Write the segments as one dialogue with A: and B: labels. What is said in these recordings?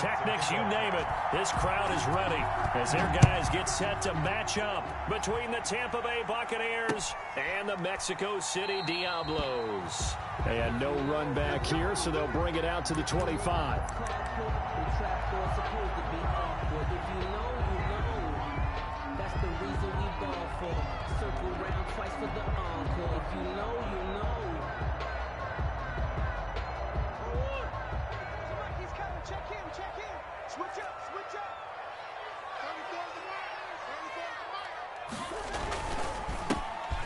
A: pyrotechnics, you name it. This crowd is ready as their guys get set to match up between the Tampa Bay Buccaneers and the Mexico City Diablos. And no run back here, so they'll bring it out to the 25.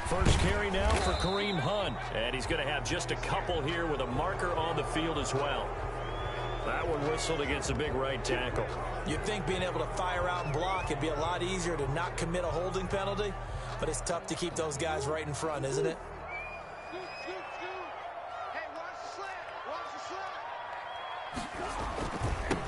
A: First carry now for Kareem Hunt, and he's going to have just a couple here with a marker on the field as well. That one whistled against a big right tackle.
B: You'd think being able to fire out and block it'd be a lot easier to not commit a holding penalty, but it's tough to keep those guys right in front, isn't it?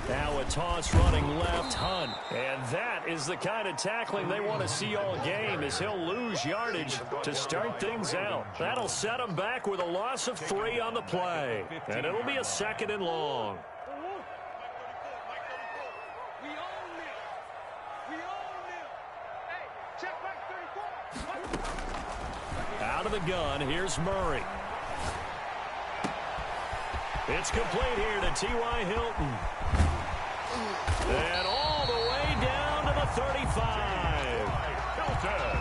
A: Now a toss running left, Hunt. And that is the kind of tackling they want to see all game, as he'll lose yardage to start things out. That'll set him back with a loss of 3 on the play. And it'll be a 2nd and long. Out of the gun, here's Murray. It's complete here to T.Y. Hilton. And all the way down to the 35.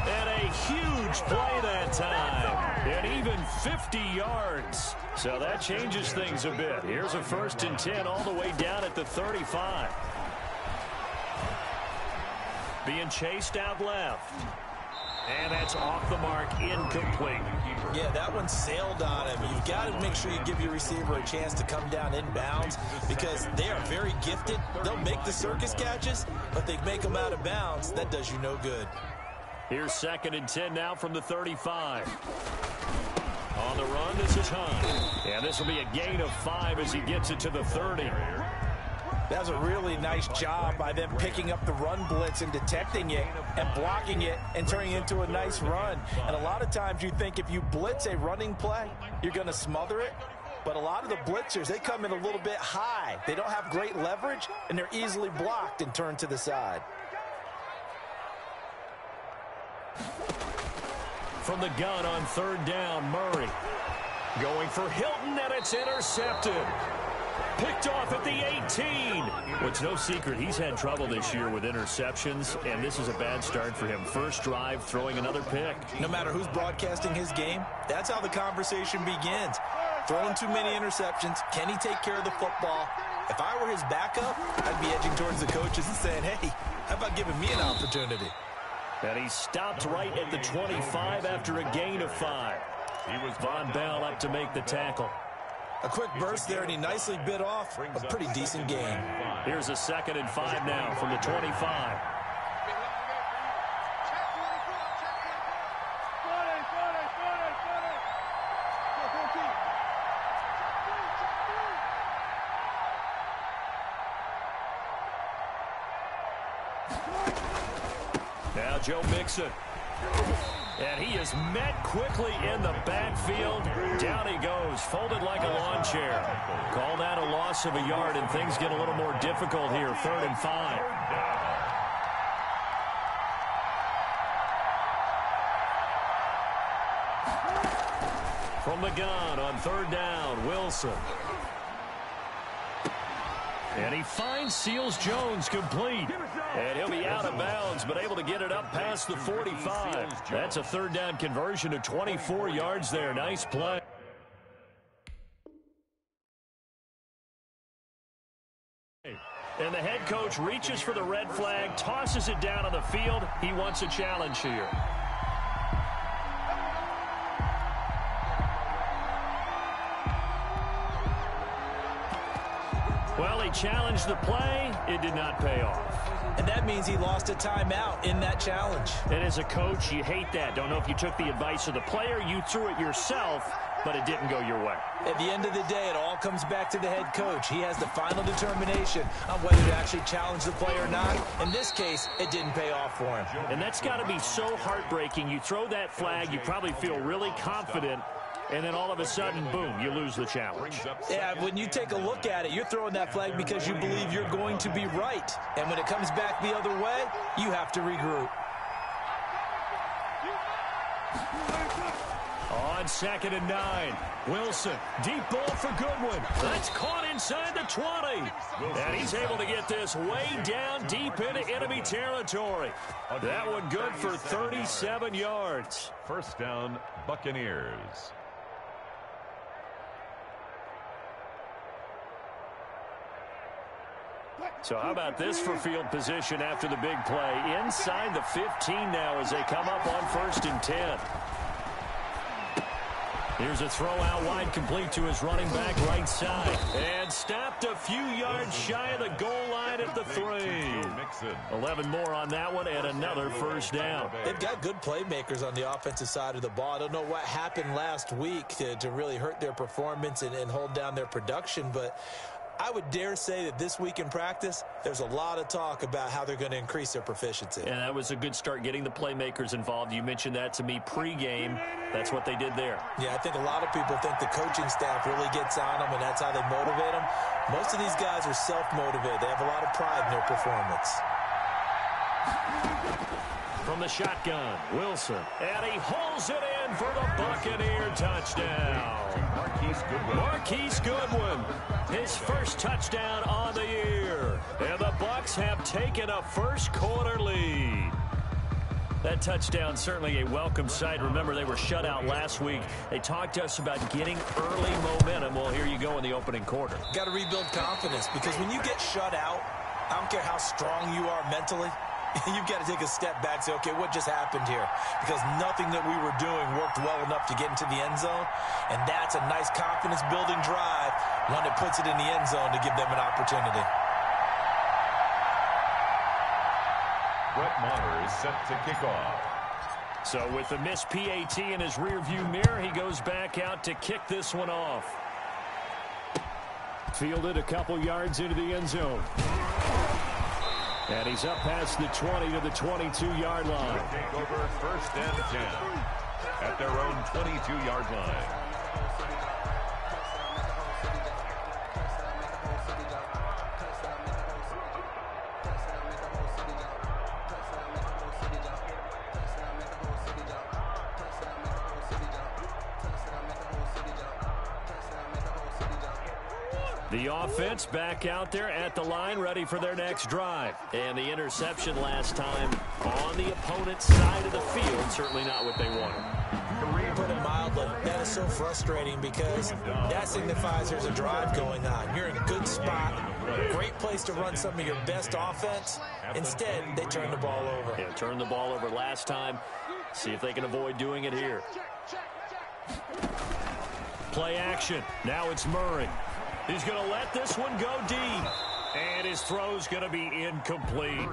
A: And a huge play that time. And even 50 yards. So that changes things a bit. Here's a 1st and 10 all the way down at the 35. Being chased out left. And that's off the mark, incomplete.
B: Yeah, that one sailed on him. You've got to make sure you give your receiver a chance to come down inbounds because they are very gifted. They'll make the circus catches, but they make them out of bounds. That does you no good.
A: Here's 2nd and 10 now from the 35. On the run, this is Hunt. And this will be a gain of 5 as he gets it to the 30.
B: That was a really nice job by them picking up the run blitz and detecting it and blocking it and turning it into a nice run. And a lot of times you think if you blitz a running play, you're going to smother it. But a lot of the blitzers, they come in a little bit high. They don't have great leverage, and they're easily blocked and turned to the side.
A: From the gun on 3rd down, Murray. Going for Hilton, and it's intercepted. Picked off at the 18. Well, it's no secret he's had trouble this year with interceptions, and this is a bad start for him. First drive, throwing another pick.
B: No matter who's broadcasting his game, that's how the conversation begins. Throwing too many interceptions. Can he take care of the football? If I were his backup, I'd be edging towards the coaches and saying, hey, how about giving me an opportunity?
A: And he stopped right at the 25 after a gain of 5. He was Von Bell up to make the tackle.
B: A quick burst there, and he nicely bit off a pretty decent gain.
A: Here's a 2nd and 5 now from the 25. Now Joe Mixon. And he is met quickly in the backfield. Down he goes, folded like a lawn chair. Call that a loss of a yard, and things get a little more difficult here. 3rd and 5. From the gun on 3rd down, Wilson. And he finds Seals-Jones complete. And he'll be out of bounds, but able to get it up past the 45. That's a 3rd down conversion of 24 yards there. Nice play. And the head coach reaches for the red flag, tosses it down on the field. He wants a challenge here. Well, he challenged the play. It did not pay off.
B: And that means he lost a timeout in that challenge.
A: And as a coach, you hate that. Don't know if you took the advice of the player. You threw it yourself, but it didn't go your way.
B: At the end of the day, it all comes back to the head coach. He has the final determination on whether to actually challenge the play or not. In this case, it didn't pay off for him.
A: And that's got to be so heartbreaking. You throw that flag, you probably feel really confident, and then all of a sudden, boom, you lose the challenge.
B: Yeah, when you take a look at it, you're throwing that flag because you believe you're going to be right. And when it comes back the other way, you have to regroup.
A: On 2nd and 9, Wilson, deep ball for Goodwin. That's caught inside the 20. And he's able to get this way down deep into enemy territory. That one good for 37 yards.
C: First down, Buccaneers.
A: So how about this for field position after the big play? Inside the 15 now as they come up on 1st and 10. Here's a throw out wide, complete to his running back right side. And stopped a few yards shy of the goal line at the 3. 11 more on that one and another first down.
B: They've got good playmakers on the offensive side of the ball. I don't know what happened last week to really hurt their performance and hold down their production, but I would dare say that this week in practice, there's a lot of talk about how they're going to increase their proficiency.
A: And that was a good start getting the playmakers involved. You mentioned that to me pregame. That's what they did there.
B: Yeah, I think a lot of people think the coaching staff really gets on them, and that's how they motivate them. Most of these guys are self-motivated. They have a lot of pride in their performance.
A: From the shotgun, Wilson. And he hauls it in for the Buccaneer touchdown. Marquise Goodwin, his first touchdown on the year. And the Bucs have taken a first-quarter lead. That touchdown certainly a welcome sight. Remember, they were shut out last week. They talked to us about getting early momentum. Well, here you go in the opening quarter.
B: Got to rebuild confidence, because when you get shut out, I don't care how strong you are mentally, you've got to take a step back and say, okay, what just happened here? Because nothing that we were doing worked well enough to get into the end zone, and that's a nice confidence-building drive, one that puts it in the end zone to give them an opportunity.
C: Brett Maher is set to kick off.
A: So with the missed PAT in his rearview mirror, he goes back out to kick this one off. Fielded a couple yards into the end zone. And he's up past the 20 to the 22-yard line.
C: Take over 1st and 10 at their own 22-yard line.
A: The offense back out there at the line, ready for their next drive. And the interception last time on the opponent's side of the field, certainly not what they wanted.
B: Put it mildly, that is so frustrating, because that signifies there's a drive going on. You're in a good spot, great place to run some of your best offense. Instead, they turn the ball over.
A: Yeah, turned the ball over last time. See if they can avoid doing it here. Play action. Now it's Murray. He's going to let this one go deep. And his throw's going to be incomplete.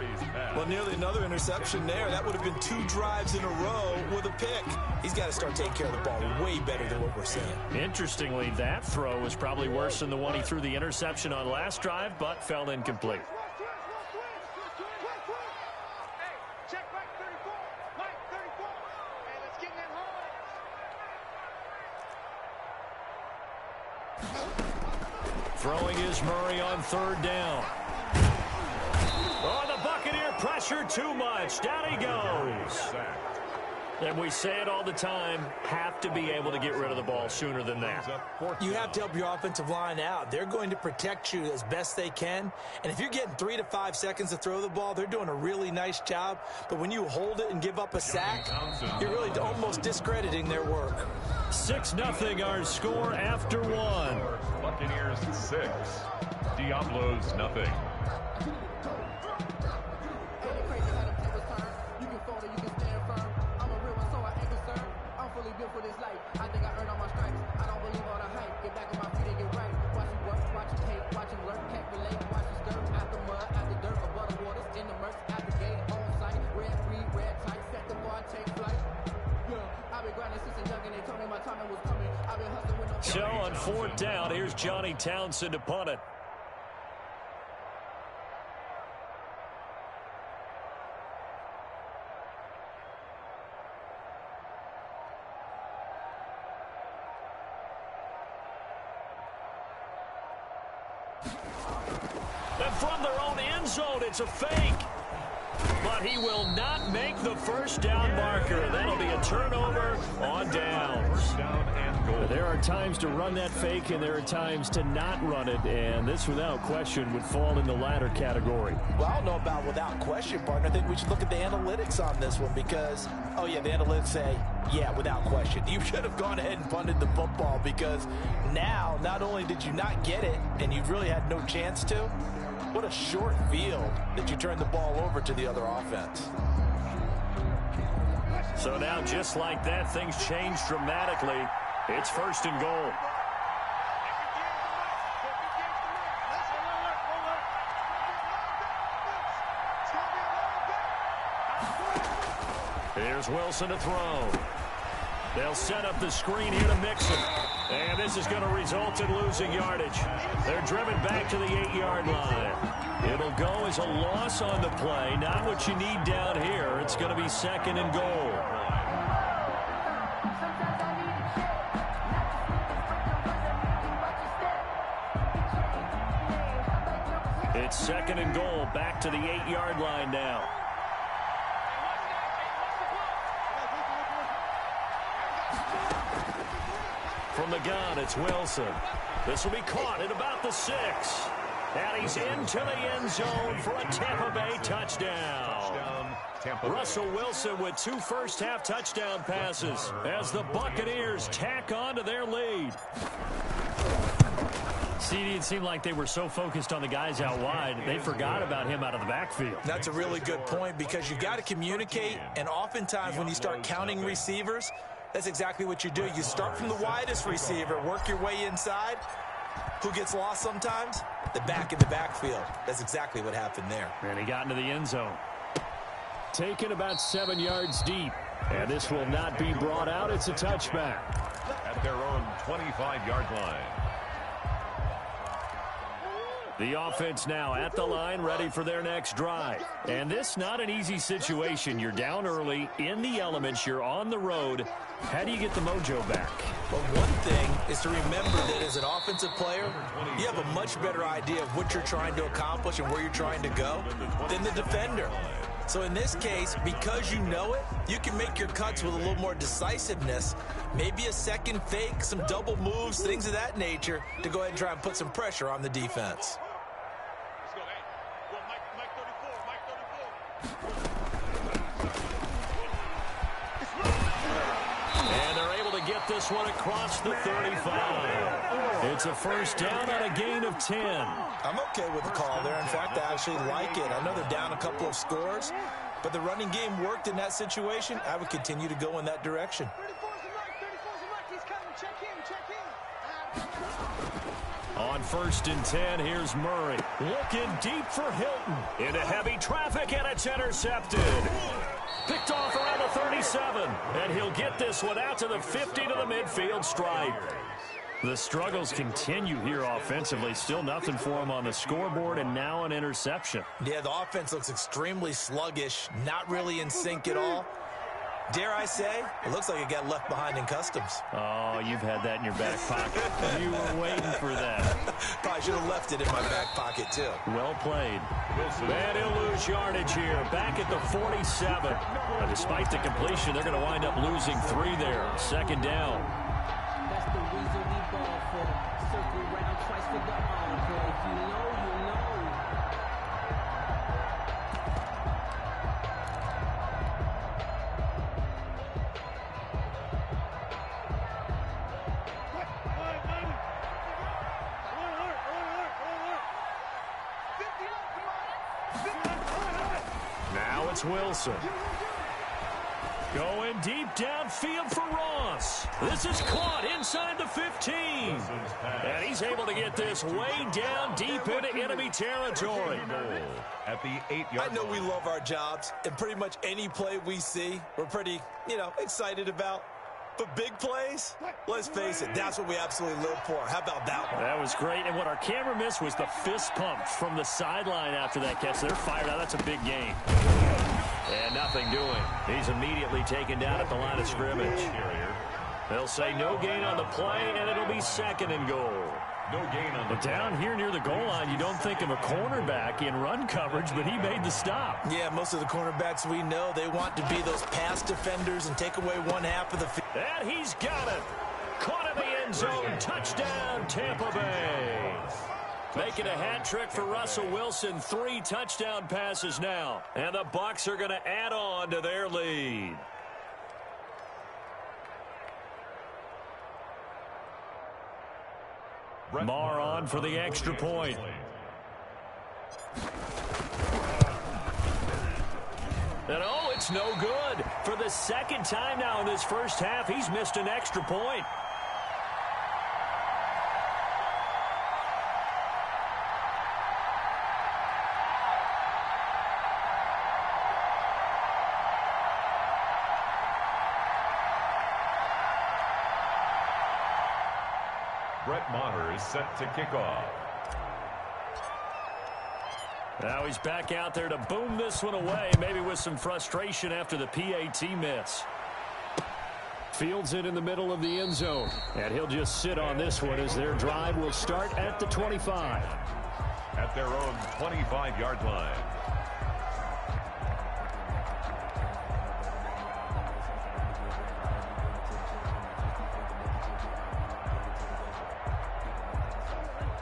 B: Well, nearly another interception there. That would have been 2 drives in a row with a pick. He's got to start taking care of the ball way better than what we're seeing.
A: Interestingly, that throw was probably worse than the one he threw the interception on last drive, but fell incomplete. Throwing is Murray on 3rd down. Oh, the Buccaneer pressure too much. Down he goes. And we say it all the time, have to be able to get rid of the ball sooner than that.
B: You have to help your offensive line out. They're going to protect you as best they can. And if you're getting 3 to 5 seconds to throw the ball, they're doing a really nice job. But when you hold it and give up a sack, you're really almost discrediting their work.
A: 6-0 our score after 1.
C: Buccaneers 6, Diablos nothing.
A: So on 4th down, here's Johnny Townsend to punt it. And from their own end zone, it's a fake. But he will not make the first down marker. That'll be a turnover on downs.
C: Down and goal.
A: There are times to run that fake, and there are times to not run it. And this, without question, would fall in the latter category.
B: Well, I don't know about without question, partner. I think we should look at the analytics on this one because, oh, yeah, the analytics say, yeah, without question. You should have gone ahead and punted the football because now, not only did you not get it, and you really had no chance to, what a short field that you turned the ball over to the other offense.
A: So now, just like that, things change dramatically. It's first and goal. Here's Wilson to throw. They'll set up the screen here to Mixon. And this is going to result in losing yardage. They're driven back to the 8-yard line. It'll go as a loss on the play. Not what you need down here. It's going to be second and goal. It's second and goal. Back to the 8-yard line now. From the gun, it's Wilson. This will be caught at about the 6. And he's into the end zone for a Tampa Bay touchdown. Russell Wilson with 2 first-half touchdown passes as the Buccaneers tack on to their lead. CD, it seemed like they were so focused on the guys out wide, they forgot about him out of the backfield.
B: That's a really good point because you got to communicate, and oftentimes when you start counting receivers, that's exactly what you do. You start from the widest receiver, work your way inside. Who gets lost sometimes? The back in the backfield. That's exactly what happened there.
A: And he got into the end zone. Taken about 7 yards deep. And this will not be brought out. It's a touchback.
C: At their own 25-yard line.
A: The offense now at the line, ready for their next drive. And this not an easy situation. You're down early, in the elements, you're on the road. How do you get the mojo back?
B: But one thing is to remember that as an offensive player, you have a much better idea of what you're trying to accomplish and where you're trying to go than the defender. So in this case, because you know it, you can make your cuts with a little more decisiveness, maybe a second fake, some double moves, things of that nature, to go ahead and try and put some pressure on the defense.
A: And they're able to get this one across the 35. It's a first down on a gain of 10.
B: I'm okay with the call there. In fact, I actually like it. I know they're down a couple of scores, but the running game worked in that situation. I would continue to go in that direction.
A: On first and 10, here's Murray. Looking deep for Hilton. Into heavy traffic, and it's intercepted. Picked off around the 37. And he'll get this one out to the 50 to the midfield stripe. The struggles continue here offensively. Still nothing for him on the scoreboard, and now an interception.
B: Yeah, the offense looks extremely sluggish, not really in sync at all. Dare I say, it looks like it got left behind in customs.
A: Oh, you've had that in your back pocket. You were waiting for that.
B: Probably should have left it in my back pocket, too.
A: Well played. And he'll lose yardage here. Back at the 47. Despite the completion, they're going to wind up losing 3 there. Second down.
D: That's the reason we ball for. Circle around twice for the encore. If you know, you know.
A: Now it's Wilson. Going deep downfield for Ross. This is caught inside the 15. And he's able to get this way down deep into enemy territory.
C: At the 8-yard
B: I know we love our jobs, and pretty much any play we see, we're pretty, excited about. But big plays, let's face it, that's what we absolutely live for. How about that one?
A: That was great. And what our camera missed was the fist pump from the sideline after that catch. They're fired out. That's a big game. And nothing doing. He's immediately taken down at the line of scrimmage. They'll say no gain on the play, and it'll be second and goal.
C: No gain on the
A: Down here near the goal line, you don't think of a cornerback in run coverage, but he made the stop.
B: Yeah, most of the cornerbacks we know, they want to be those pass defenders and take away one half of the field.
A: And he's got it. Caught in the end zone. Touchdown, Tampa Bay. Making a hat trick for Russell Wilson. 3 touchdown passes now. And the Bucs are going to add on to their lead. Maher on for the extra point. And oh, it's no good. For the second time now in this first half, he's missed an extra point.
C: Brett Maher is set to kick off.
A: Now he's back out there to boom this one away, maybe with some frustration after the PAT miss. Fields it in the middle of the end zone. And he'll just sit on this one as their drive will start at the 25.
C: At their own 25-yard line.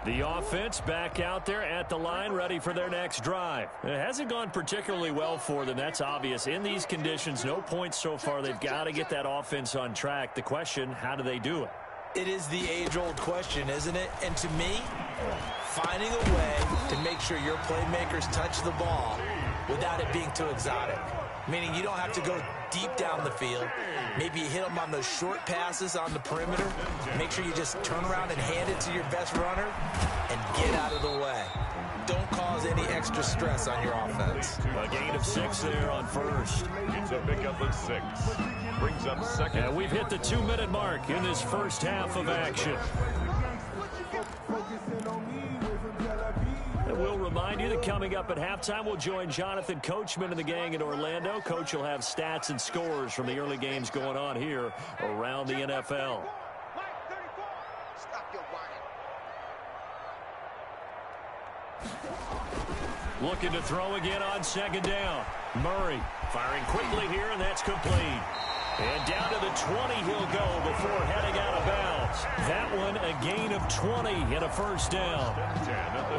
A: The offense back out there at the line, ready for their next drive. It hasn't gone particularly well for them. That's obvious. In these conditions, no points so far. They've got to get that offense on track. The question, how do they do it?
B: It is the age-old question, isn't it? And to me, finding a way to make sure your playmakers touch the ball without it being too exotic. Meaning you don't have to go deep down the field. Maybe you hit them on those short passes on the perimeter. Make sure you just turn around and hand it to your best runner and get out of the way. Don't cause any extra stress on your offense.
A: A gain of 6 there on first.
C: It's a pickup of 6. Brings up second.
A: And we've hit the 2-minute mark in this first half of action. And we'll remind you that coming up at halftime, we'll join Jonathan Coachman and the gang in Orlando. Coach will have stats and scores from the early games going on here around the NFL. Looking to throw again on second down. Murray firing quickly here, and that's complete. And down to the 20 he'll go before heading out of bounds. That one a gain of 20 and a first down.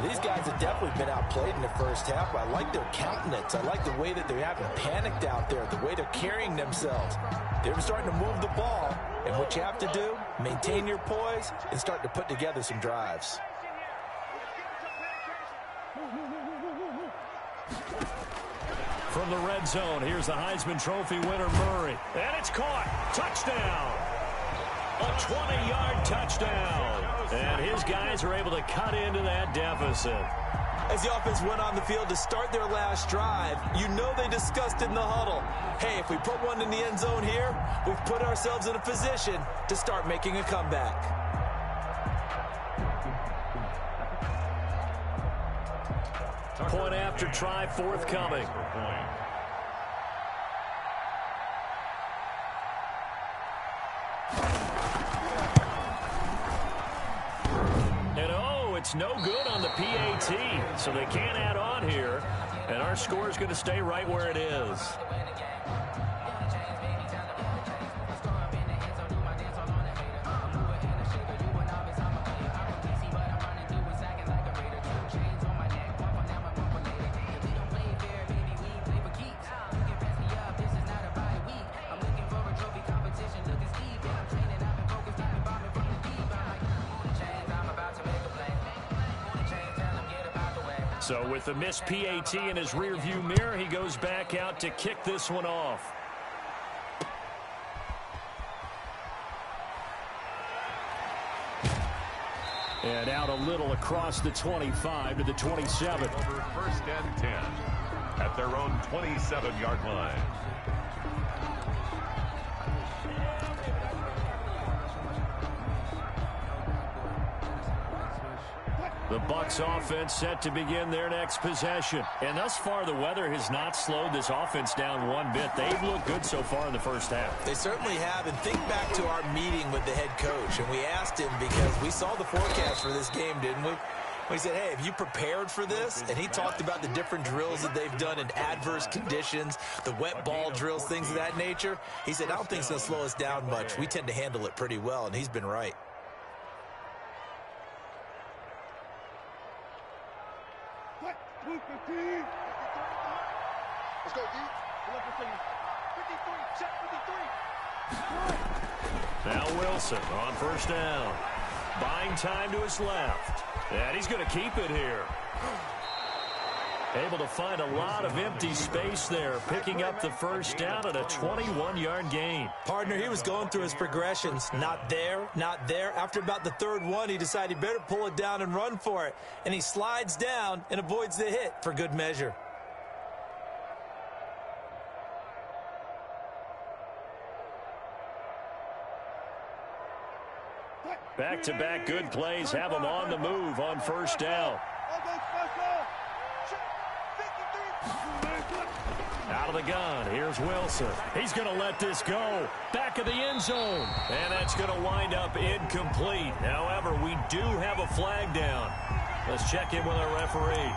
B: These guys have definitely been outplayed in the first half. I like their countenance. I like the way that they haven't panicked out there, the way they're carrying themselves. They're starting to move the ball, and what you have to do, maintain your poise and start to put together some drives.
A: From the red zone, here's the Heisman Trophy winner, Murray. And it's caught. Touchdown. A 20-yard touchdown. And his guys are able to cut into that deficit.
B: As the offense went on the field to start their last drive, you know they discussed in the huddle, hey, if we put one in the end zone here, we've put ourselves in a position to start making a comeback.
A: Point after try forthcoming. And oh, it's no good on the PAT, so they can't add on here, and our score is going to stay right where it is. So with the missed PAT in his rearview mirror, he goes back out to kick this one off. And out a little across the 25 to the 27.
C: Over first and 10 at their own 27-yard line.
A: The Bucs offense set to begin their next possession. And thus far, the weather has not slowed this offense down one bit. They've looked good so far in the first half.
B: They certainly have. And think back to our meeting with the head coach. And we asked him because we saw the forecast for this game, didn't we? We said, hey, have you prepared for this? And he talked about the different drills that they've done in adverse conditions, the wet ball drills, things of that nature. He said, I don't think it's going to slow us down much. We tend to handle it pretty well, and he's been right.
E: Let's go, D. 53, check 53.
A: Now Wilson on first down. Buying time to his left. And he's going to keep it here. Able to find a lot of empty space there, picking up the first down at a 21-yard gain.
B: Partner, he was going through his progressions. Not there, not there. After about the third one, he decided he better pull it down and run for it. And he slides down and avoids the hit for good measure.
A: Back-to-back good plays have him on the move on first down. Out of the gun, here's Wilson. He's going to let this go. Back of the end zone. And that's going to wind up incomplete. However, we do have a flag down. Let's check in with our referee.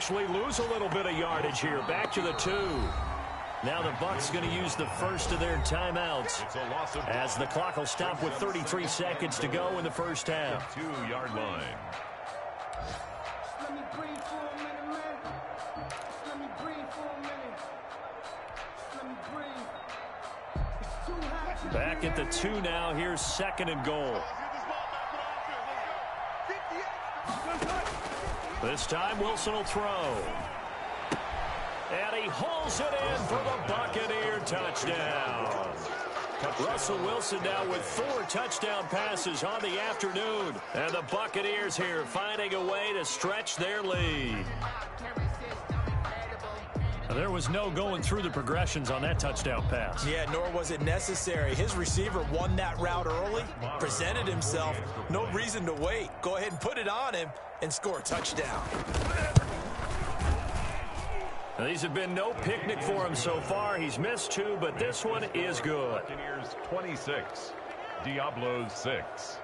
A: Lose a little bit of yardage here. Back to the 2. Now the Bucs going to use the first of their timeouts as the clock will stop with 33 seconds to go in the first half.
C: 2-yard line.
D: Let me breathe for a minute, man. Let me breathe for a minute. Let me breathe. It's too hot to
A: Back at the 2 now. Here's second and goal. This time Wilson will throw. And he hauls it in for the Buccaneer touchdown. Russell Wilson now with 4 touchdown passes on the afternoon. And the Buccaneers here finding a way to stretch their lead. There was no going through the progressions on that touchdown pass.
B: Yeah, nor was it necessary. His receiver won that route early, presented himself. No reason to wait. Go ahead and put it on him and score a touchdown.
A: Now, these have been no picnic for him so far. He's missed 2, but this one is good.
C: Buccaneers 26, Diablos 6.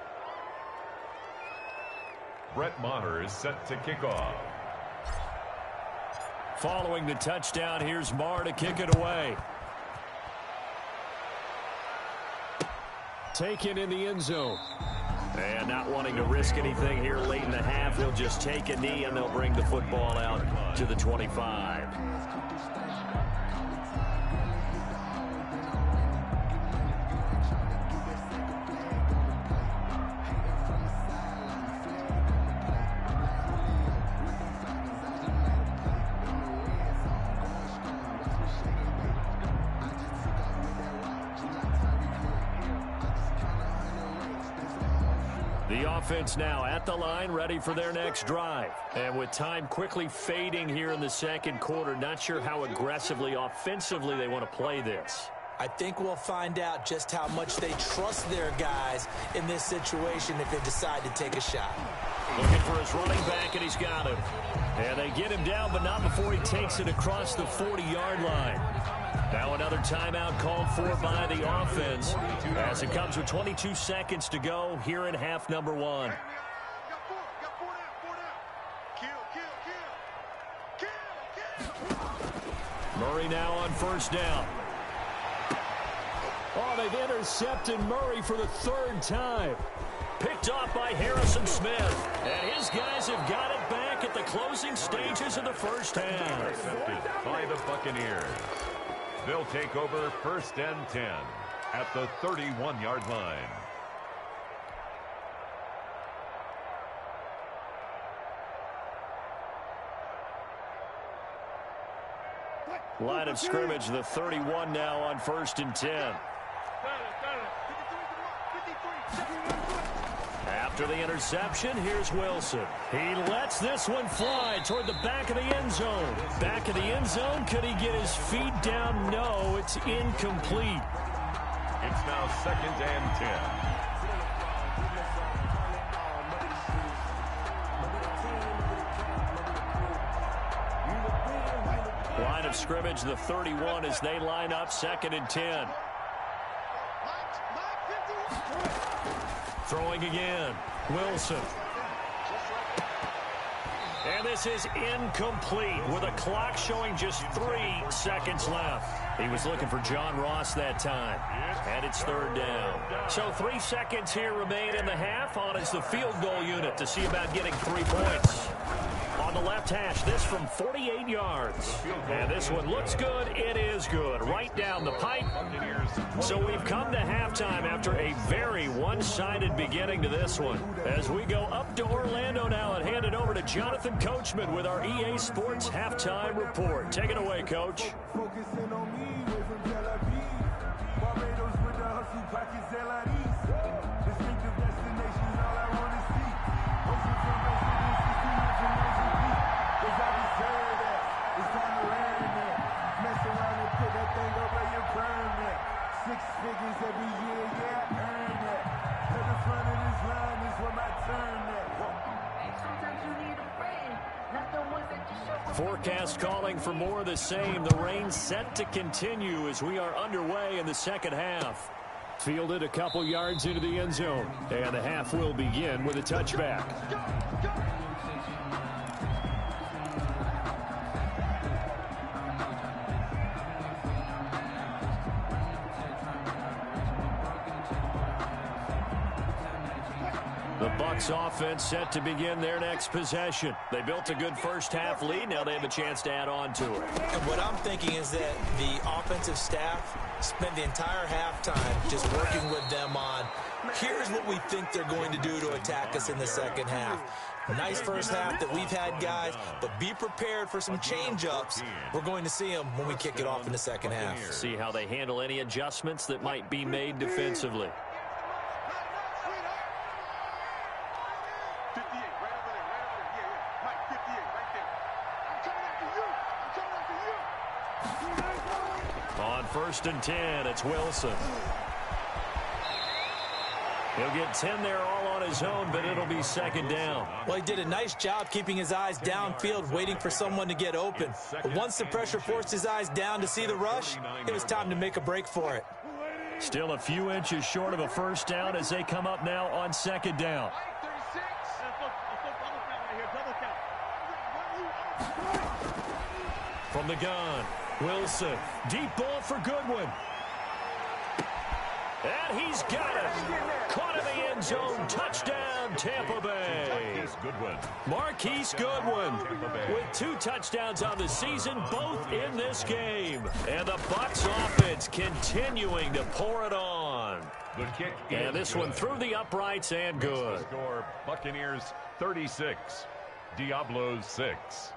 C: Brett Maher is set to kick off.
A: Following the touchdown, here's Maher to kick it away. Taken in the end zone. And not wanting to risk anything here late in the half, he'll just take a knee and they'll bring the football out to the 25. The offense now at the line, ready for their next drive. And with time quickly fading here in the second quarter, not sure how aggressively, offensively they want to play this.
B: I think we'll find out just how much they trust their guys in this situation if they decide to take a shot.
A: Looking for his running back, and he's got him. And they get him down, but not before he takes it across the 40-yard line. Now another timeout called for by the offense as it comes with 22 seconds to go here in half number 1. Murray now on first down. Oh, they've intercepted Murray for the 3rd time. Picked off by Harrison Smith. And his guys have got it back at the closing stages of the first half.
C: Intercepted by the Buccaneers. They'll take over 1st and 10 at the 31-yard line.
A: Line of scrimmage, the 31 now on 1st and 10. After the interception, here's Wilson. He lets this one fly toward the back of the end zone. Back of the end zone, could he get his feet down? No, it's incomplete.
C: It's now 2nd and 10.
A: Line of scrimmage, the 31 as they line up 2nd and 10. Throwing again, Wilson. And this is incomplete with a clock showing just 3 seconds left. He was looking for John Ross that time. And it's 3rd down. So 3 seconds here remain in the half. On is the field goal unit to see about getting 3 points. On the left hash, this from 48 yards. And this one looks good. It is good. Right down the pipe. So we've come to halftime after a very one-sided beginning to this one. As we go up to Orlando now and hand it over to Jonathan Coachman with our EA Sports Halftime Report. Take it away, Coach.
D: Focusing on me, way from Tel Aviv. Barbados with the hustle pockets, LIDs. Distinctive destinations, all I want to see. Ocean from residences to international peak. Cause I deserve that. It's time to learn that. Mess around and put that thing up where you burn that. 6 figures every year, yeah, I earn that. At the front of this line is where my turn at. Sometimes you need a friend, not the ones that you show.
A: Forecast calling for more of the same. The rain set to continue as we are underway in the second half. Fielded a couple yards into the end zone. And the half will begin with a touchback. The Bucs offense set to begin their next possession. They built a good first half lead. Now they have a chance to add on to it.
B: And what I'm thinking is that the offensive staff spent the entire halftime just working with them on, here's what we think they're going to do to attack us in the second half. Nice first half that we've had, guys, but be prepared for some change-ups. We're going to see them when we kick it off in the second half.
A: See how they handle any adjustments that might be made defensively. On 1st and 10, it's Wilson. He'll get 10 there all on his own, but it'll be 2nd down.
B: Well, he did a nice job keeping his eyes downfield, waiting for someone to get open. But once the pressure forced his eyes down to see the rush, it was time to make a break for it.
A: Still a few inches short of a 1st down as they come up now on 2nd down. From the gun, Wilson. Deep ball for Goodwin. And he's got it. Caught in the end zone. Touchdown, Tampa Bay. Marquise Goodwin with 2 touchdowns on the season, both in this game. And the Bucs offense continuing to pour it on.
C: The kick
A: and this one through the uprights and good.
C: Score Buccaneers 36, Diablos 6.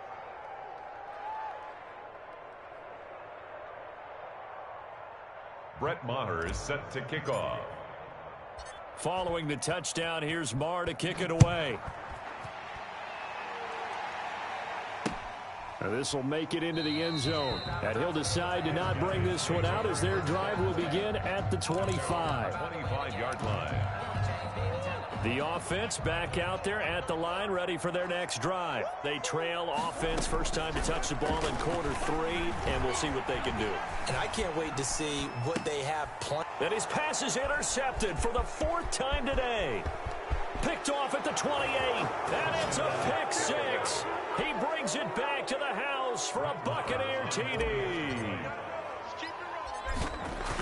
C: Brett Maher is set to kick off.
A: Following the touchdown, here's Maher to kick it away. Now this will make it into the end zone. And he'll decide to not bring this one out as their drive will begin at the 25.
C: 25-yard line.
A: The offense back out there at the line, ready for their next drive. They trail offense, first time to touch the ball in quarter 3, and we'll see what they can do.
B: And I can't wait to see what they have planned.
A: And his pass is intercepted for the 4th time today. Picked off at the 28, and it's a pick 6. He brings it back to the house for a Buccaneer TD.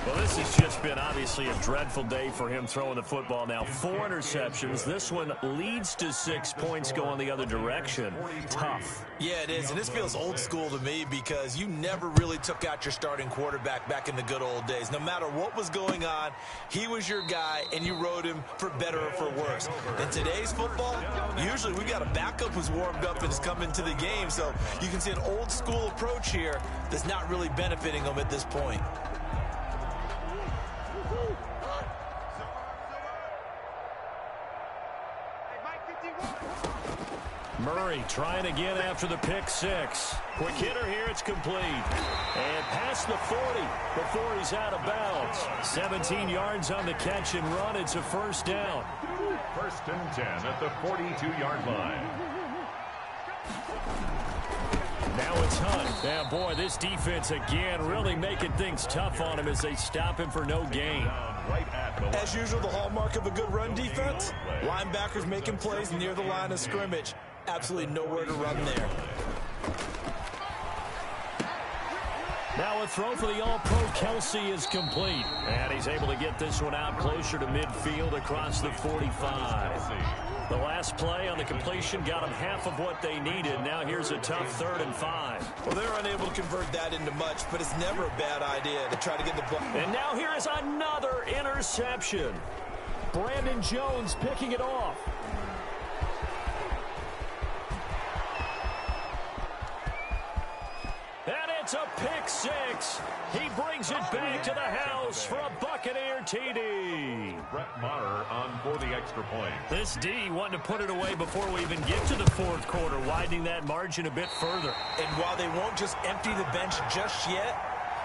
A: Well, this has just been obviously a dreadful day for him throwing the football. Now 4 interceptions. This one leads to 6 points going the other direction. Tough.
B: Yeah, it is, and this feels old school to me because you never really took out your starting quarterback back in the good old days. No matter what was going on, he was your guy, and you rode him for better or for worse. In today's football, usually we got a backup who's warmed up and has come into the game, so you can see an old school approach here that's not really benefiting them at this point.
A: Murray trying again after the pick 6. Quick hitter here, it's complete. And past the 40 before he's out of bounds. 17 yards on the catch and run. It's a first down.
C: 1st and 10 at the 42-yard line.
A: Now it's Hunt. Now, boy, this defense again really making things tough on him as they stop him for no gain.
B: As usual, the hallmark of a good run defense, linebackers making plays near the line of scrimmage. Absolutely nowhere to run there.
A: Now a throw for the All-Pro Kelce is complete. And he's able to get this one out closer to midfield across the 45. The last play on the completion got them half of what they needed. Now here's a tough 3rd and 5.
B: Well, they're unable to convert that into much, but it's never a bad idea to try to get the ball.
A: And now here is another interception. Brandon Jones picking it off. And it's a pick 6. He brings it back to the house for a Buccaneer TD.
C: Brett Maher on for the extra point.
A: This D wanting to put it away before we even get to the 4th quarter, widening that margin a bit further.
B: And while they won't just empty the bench just yet,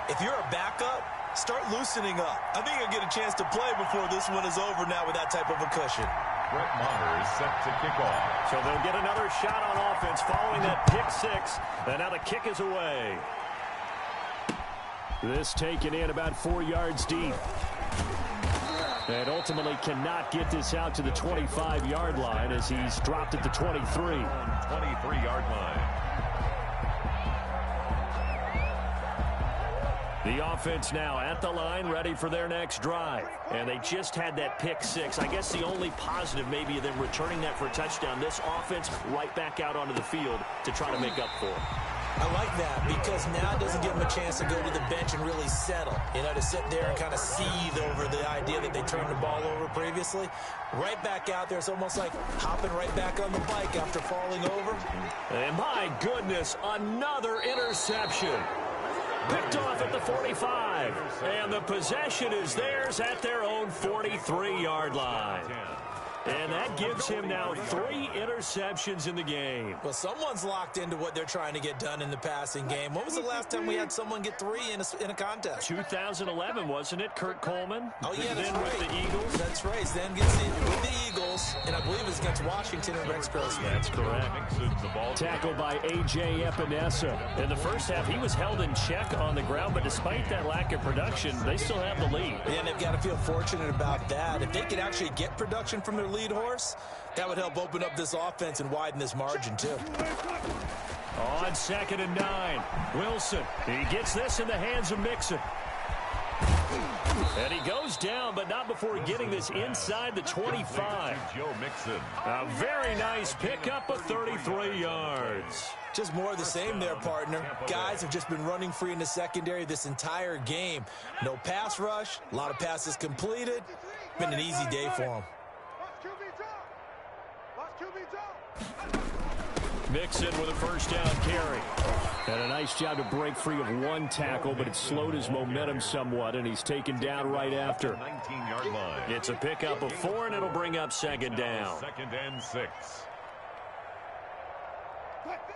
B: if you're a backup, start loosening up. I think you'll get a chance to play before this one is over now with that type of a cushion.
C: Brett Maher is set to kick off.
A: So they'll get another shot on offense following that pick 6. And now the kick is away. This taken in about 4 yards deep. And ultimately cannot get this out to the 25-yard line as he's dropped at the 23.
C: 23-yard line.
A: The offense now at the line, ready for their next drive. And they just had that pick 6. I guess the only positive maybe of them returning that for a touchdown. This offense right back out onto the field to try to make up for it.
B: I like that because now it doesn't give them a chance to go to the bench and really settle. You know, to sit there and kind of seethe over the idea that they turned the ball over previously. Right back out there, it's almost like hopping right back on the bike after falling over.
A: And my goodness, another interception. Picked off at the 45. And the possession is theirs at their own 43-yard line. And that gives him now 3 interceptions in the game.
B: Well, someone's locked into what they're trying to get done in the passing game. When was the last time we had someone get 3 in a contest?
A: 2011, wasn't it? Kurt Coleman?
B: Oh, yeah, that's
A: then
B: right.
A: With the Eagles.
B: That's right. Then gets it with the Eagles, and I believe it's against Washington and Rex Grossman.
A: That's correct. Tackled by A.J. Epinesa. In the first half, he was held in check on the ground, but despite that lack of production, they still have the lead.
B: Yeah, and they've got to feel fortunate about that. If they could actually get production from their lead horse, that would help open up this offense and widen this margin too.
A: On 2nd and 9, Wilson. He gets this in the hands of Mixon. And he goes down, but not before getting this inside the 25.
C: Joe Mixon.
A: A very nice pickup of 33 yards.
B: Just more of the same there, partner. Guys have just been running free in the secondary this entire game. No pass rush, a lot of passes completed. Been an easy day for them.
A: Mixon with a first down carry. And a nice job to break free of 1 tackle, but it slowed his momentum somewhat, and he's taken down right after.
C: 19-yard line.
A: It's a pickup of 4, and it'll bring up 2nd down.
C: 2nd and 6.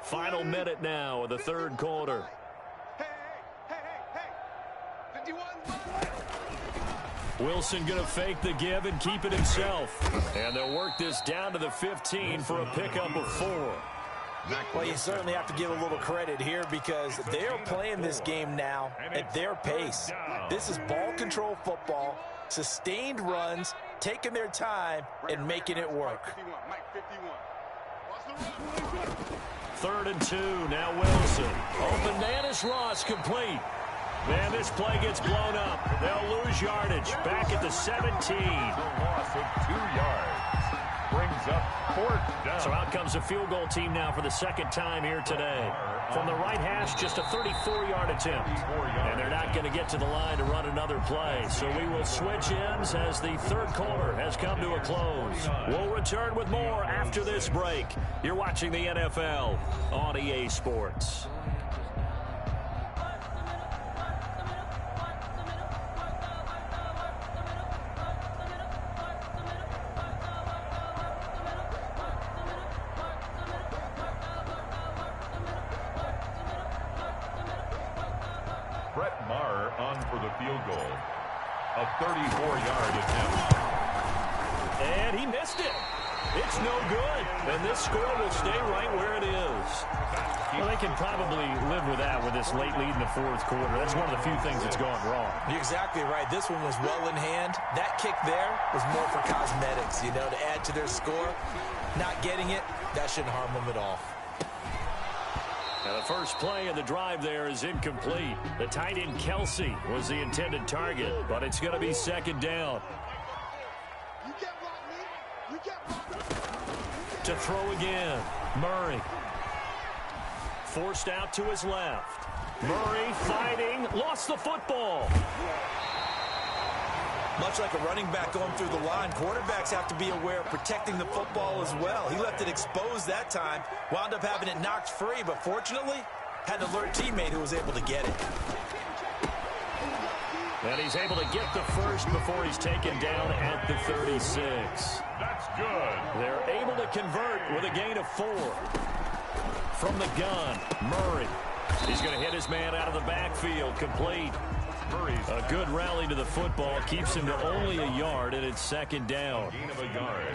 A: Final minute now of the 3rd quarter. Wilson going to fake the give and keep it himself. And they'll work this down to the 15 for a pickup of 4.
B: Well, you certainly have to give a little credit here because they're playing this game now at their pace. This is ball control football, sustained runs, taking their time, and making it work.
A: 3rd and 2, now Wilson. Open man is Ross, complete. Man, this this play gets blown up. They'll lose yardage. Back at the 17.
C: A loss of 2 yards. Brings up 4th down.
A: So out comes a field goal team now for the second time here today. From the right hash, just a 34-yard attempt. And they're not going to get to the line to run another play. So we will switch ends as the third quarter has come to a close. We'll return with more after this break. You're watching the NFL on EA Sports.
C: Brett Maher on for the field goal. A 34-yard attempt.
A: And he missed it. It's no good. And this score will stay right where it is. Well, they can probably live with that with this late lead in the fourth quarter. That's one of the few things that's gone wrong.
B: You're exactly right. This one was well in hand. That kick there was more for cosmetics, to add to their score. Not getting it, that shouldn't harm them at all.
A: Now the first play of the drive there is incomplete. The tight end Kelsey was the intended target, but it's going to be second down. To throw again, Murray. Forced out to his left. Murray fighting, lost the football.
B: Much like a running back going through the line, quarterbacks have to be aware of protecting the football as well. He left it exposed that time, wound up having it knocked free, but fortunately, had an alert teammate who was able to get it.
A: And he's able to get the first before he's taken down at the 36.
C: That's good.
A: They're able to convert with a gain of 4. From the gun, Murray. He's going to hit his man out of the backfield, complete. A good rally to the football keeps him to only a yard, and it's second down.
C: Gain of a yard.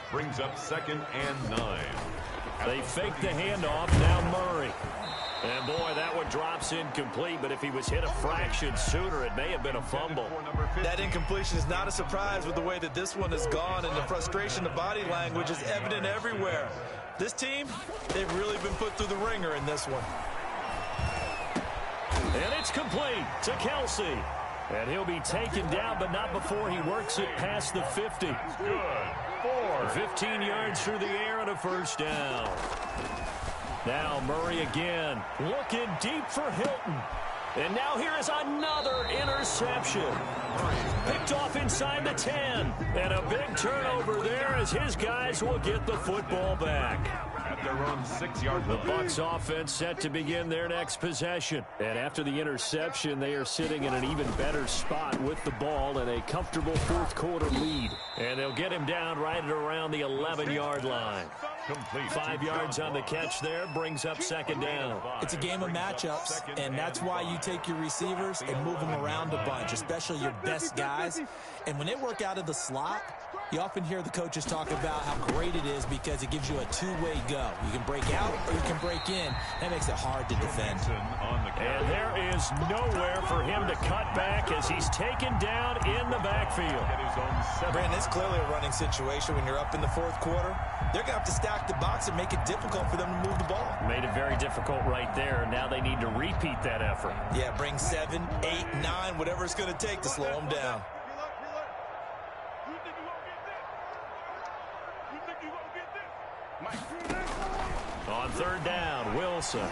C: Brings up 2nd and 9.
A: They fake the handoff. Now Murray. And, boy, that one drops incomplete, but if he was hit a fraction sooner, it may have been a fumble.
B: That incompletion is not a surprise with the way that this one has gone, and the frustration, the body language is evident everywhere. This team, they've really been put through the ringer in this one.
A: And it's complete to Kelsey. And he'll be taken down, but not before he works it past the 50.
C: Good. 4.
A: 15 yards through the air and a first down. Now Murray again, looking deep for Hilton. And now here is another interception. Picked off inside the 10. And a big turnover there as his guys will get the football back.
C: At their own 6-yard line.
A: The Bucs offense set to begin their next possession. And after the interception, they are sitting in an even better spot with the ball and a comfortable fourth quarter lead. And they'll get him down right at around the 11-yard line.
C: Complete.
A: 5 yards on the catch there, brings up second down.
B: It's a game of matchups, and that's why you take your receivers and move them around a bunch, especially your best guys. And when they work out of the slot, you often hear the coaches talk about how great it is because it gives you a two-way go. You can break out or you can break in. That makes it hard to defend.
A: And there is nowhere for him to cut back as he's taken down in the backfield.
B: Brandon, it's clearly a running situation when you're up in the fourth quarter. They're going to have to stack the box and make it difficult for them to move the ball.
A: Made it very difficult right there. Now they need to repeat that effort.
B: Yeah, bring 7, 8, 9, whatever it's going to take to slow them down.
A: On third down, Wilson.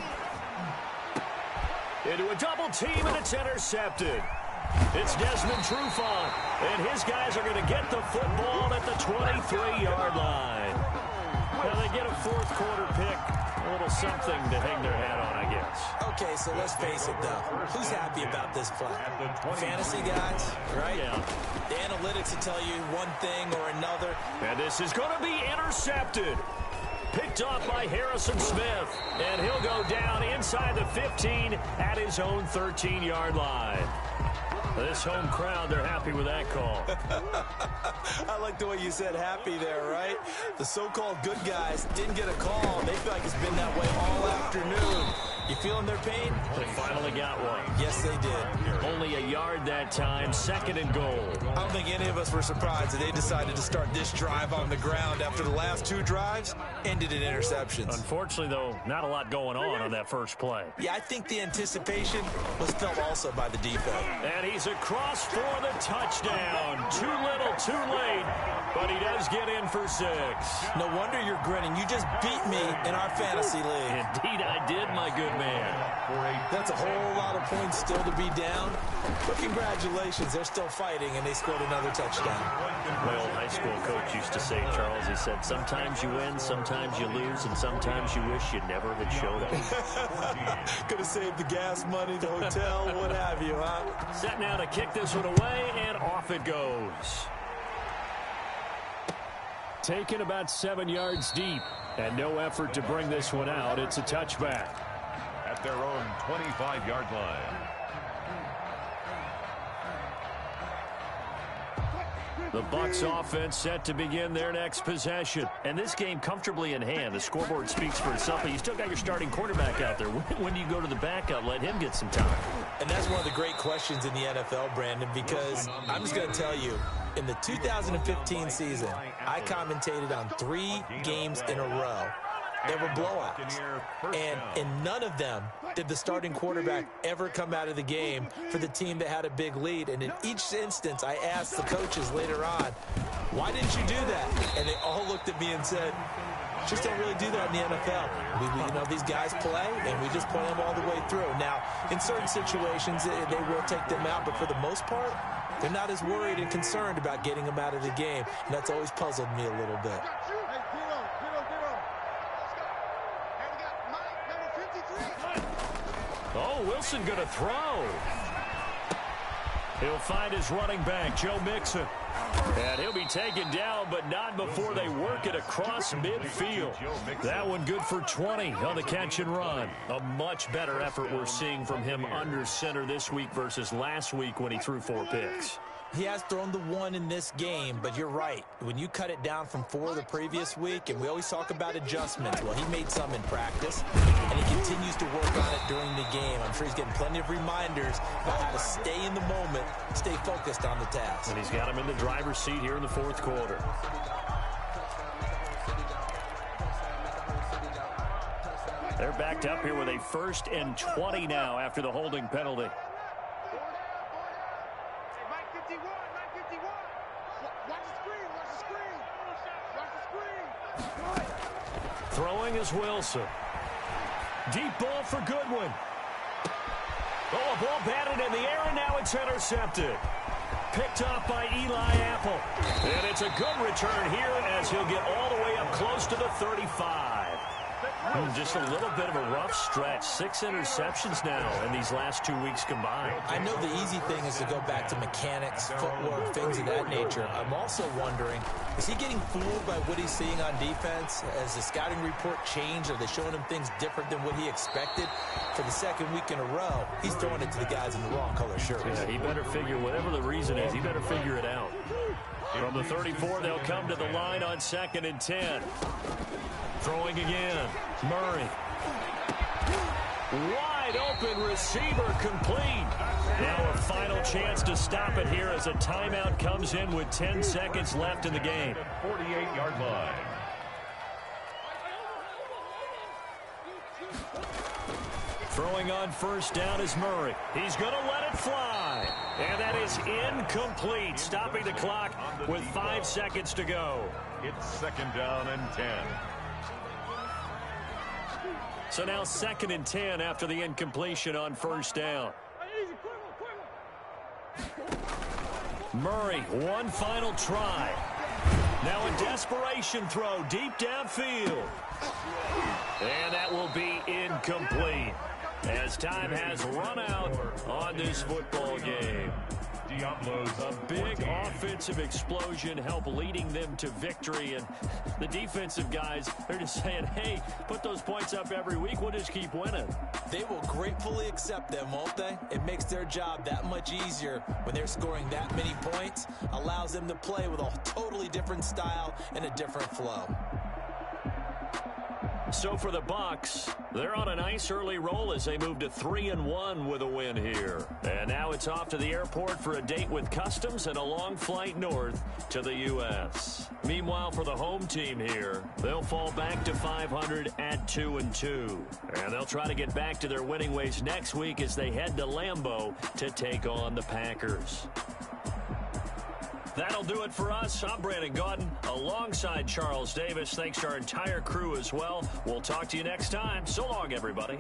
A: Into a double team, and it's intercepted. It's Desmond Trufant, and his guys are going to get the football at the 23-yard line. Now they get a fourth quarter pick, a little something to hang their hat on, I guess.
B: Okay, so let's face it, though. Who's happy about this play? Fantasy guys, right?
A: Yeah.
B: The analytics will tell you one thing or another.
A: And this is going to be intercepted. Picked off by Harrison Smith, and he'll go down inside the 15 at his own 13-yard line. This home crowd, they're happy with that call.
B: I like the way you said happy there, right? The so-called good guys didn't get a call. They feel like it's been that way all afternoon. You feeling their pain?
A: They finally got one.
B: Yes, they did.
A: Only a yard that time, 2nd and goal.
B: I don't think any of us were surprised that they decided to start this drive on the ground after the last 2 drives ended in interceptions.
A: Unfortunately, though, not a lot going on that first play.
B: Yeah, I think the anticipation was felt also by the defense.
A: And he's across for the touchdown. Too little, too late, but he does get in for 6.
B: No wonder you're grinning. You just beat me in our fantasy league.
A: Indeed I did, my good man.
B: That's a whole lot of points still to be down. But congratulations, they're still fighting, and they scored another touchdown.
A: My old high school coach used to say, Charles, he said, sometimes you win, sometimes you lose, and sometimes you wish you never had showed up.
B: Could have saved the gas money, the hotel, what have you, huh?
A: Set now to kick this one away, and off it goes. Taken about 7 yards deep, and no effort to bring this one out. It's a touchback.
C: At their own 25-yard line.
A: The Bucs offense set to begin their next possession. And this game comfortably in hand. The scoreboard speaks for itself, but you still got your starting quarterback out there. When do you go to the backup? Let him get some time.
B: And that's one of the great questions in the NFL, Brandon, because I'm just going to tell you, in the 2015 season, I commentated on 3 games in a row. They were blowouts. And in none of them did the starting quarterback ever come out of the game for the team that had a big lead. And in each instance, I asked the coaches later on, why didn't you do that? And they all looked at me and said, just don't really do that in the NFL. You know, these guys play, and we just play them all the way through. Now, in certain situations, they will take them out, but for the most part, they're not as worried and concerned about getting them out of the game. And that's always puzzled me a little bit.
A: Oh, Wilson going to throw. He'll find his running back, Joe Mixon. And he'll be taken down, but not before they work it across midfield. That one good for 20 on the catch and run. A much better effort we're seeing from him under center this week versus last week when he threw 4 picks.
B: He has thrown the 1 in this game, but you're right. When you cut it down from 4 the previous week, and we always talk about adjustments, well, he made some in practice, and he continues to work on it during the game. I'm sure he's getting plenty of reminders about how to stay in the moment, stay focused on the task.
A: And he's got him in the driver's seat here in the 4th quarter. They're backed up here with a 1st and 20 now after the holding penalty. Throwing is Wilson. Deep ball for Goodwin. Oh, a ball batted in the air, and now it's intercepted. Picked off by Eli Apple. And it's a good return here as he'll get all the way up close to the 35. Just a little bit of a rough stretch. 6 interceptions now in these last 2 weeks combined.
B: I know the easy thing is to go back to mechanics, footwork, things of that nature. I'm also wondering, is he getting fooled by what he's seeing on defense? Has the scouting report changed? Are they showing him things different than what he expected? For the 2nd week in a row, he's throwing it to the guys in the wrong color shirts.
A: Yeah, he better figure, whatever the reason is, he better figure it out. From the 34, they'll come to the line on 2nd and 10. Throwing again. Murray. Wide open receiver complete. Now a final chance to stop it here as a timeout comes in with 10 seconds left in the game.
C: 48-yard line.
A: Throwing on 1st down is Murray. He's going to let it fly. And that is incomplete, stopping the clock with 5 seconds to go.
C: It's 2nd down and 10.
A: So now 2nd and 10 after the incompletion on 1st down. Murray, one final try. Now a desperation throw deep downfield. And that will be incomplete as time has run out on this football game.
C: Diablos,
A: a big offensive explosion help leading them to victory, and the defensive guys, they're just saying, hey, put those points up every week, we'll just keep winning.
B: They will gratefully accept them, won't they? It makes their job that much easier when they're scoring that many points, allows them to play with a totally different style and a different flow.
A: So for the Bucks, they're on a nice early roll as they move to 3-1 with a win here. And now it's off to the airport for a date with customs and a long flight north to the U.S. Meanwhile, for the home team here, they'll fall back to 500 at 2-2. And they'll try to get back to their winning ways next week as they head to Lambeau to take on the Packers. That'll do it for us. I'm Brandon Gaudin alongside Charles Davis. Thanks to our entire crew as well. We'll talk to you next time. So long, everybody.